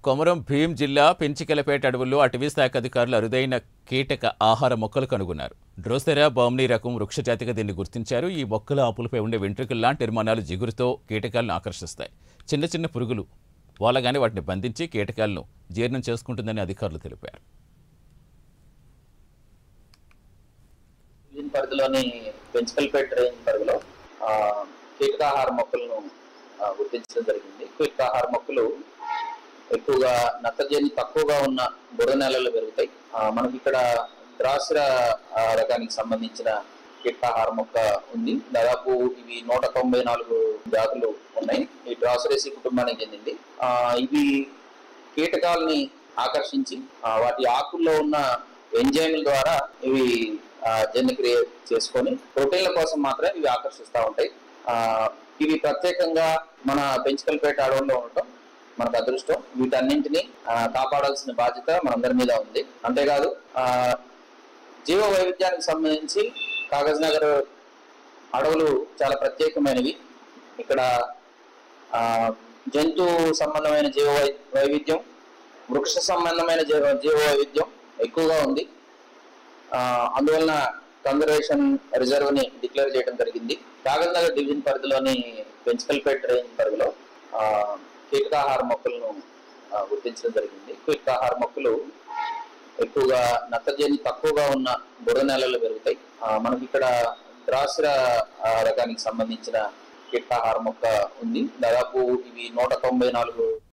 కొమరం భీం జిల్లా పెంచికలపేట అడవుల్లో అటవీ శాఖ అధికారులు అరుదైన కీటక ఆహార మొక్కలు కనుగొన్నారు. డ్రోసెరా బామ్నీ రకం వృక్షజాతిగా దీన్ని గుర్తించారు. ఈ మొక్కల ఆకులపై ఉండే వెంట్రుకల్లాంటి నిర్మాణాలు జిగురుతో కీటకాలను ఆకర్షిస్తాయి. చిన్న చిన్న పురుగులు వాలగానే వాటిని బంధించి కీటకాలను జీర్ణం చేసుకుంటుందని అధికారులు తెలిపారు. పరిధిలోని పెంచికల్పేట రేంజ్ పరిధిలో కీటకాహార మొక్కలను గుర్తించడం జరిగింది. కీటకాహార మొక్కలు ఎక్కువగా నత్రజని తక్కువగా ఉన్న బురద నేలల్లో పెరుగుతాయి. మనకి ఇక్కడ డ్రోసెరా రకానికి సంబంధించిన కీటకాహార మొక్క ఉంది. దాదాపు ఇవి 194 జాతులు ఉన్నాయి. ఈ డ్రోసెరేసి కుటుంబానికి చెందింది. ఇవి కీటకాలని ఆకర్షించి వాటి ఆకుల్లో ఉన్న ఎంజైమ్ల ద్వారా ఇవి జన్యుక్రియ చేసుకొని ప్రోటీన్ల కోసం మాత్రమే ఇవి ఆకర్షిస్తూ ఉంటాయి. ఇవి ప్రత్యేకంగా మన పెంచికల్పేట అడవుల్లో ఉండటం మనకు అదృష్టం. వీటన్నింటినీ కాపాడాల్సిన బాధ్యత మనందరి మీద ఉంది. అంతేకాదు జీవ వైవిధ్యానికి సంబంధించి కాగజ్ నగర్ అడవులు చాలా ప్రత్యేకమైనవి. ఇక్కడ జంతు సంబంధమైన జీవ వైవిధ్యం, వృక్ష సంబంధమైన జీవ వైవిధ్యం ఎక్కువగా ఉంది. అందువలన కన్జర్వేషన్ రిజర్వ్ ని డిక్లేర్ చేయడం జరిగింది. కాగజ్ నగర్ డివిజన్ పరిధిలోని పెంచికల్పేట రేంజ్ పరిధిలో కీటకాహార మొక్కలను గుర్తించడం జరిగింది. కీటకాహార మొక్కలు ఎక్కువగా నత్రజని తక్కువగా ఉన్న బురద నేలల్లో పెరుగుతాయి. మనకి ఇక్కడ డ్రోసెరా రకానికి సంబంధించిన కీటకాహార మొక్క ఉంది. దాదాపు ఇవి 194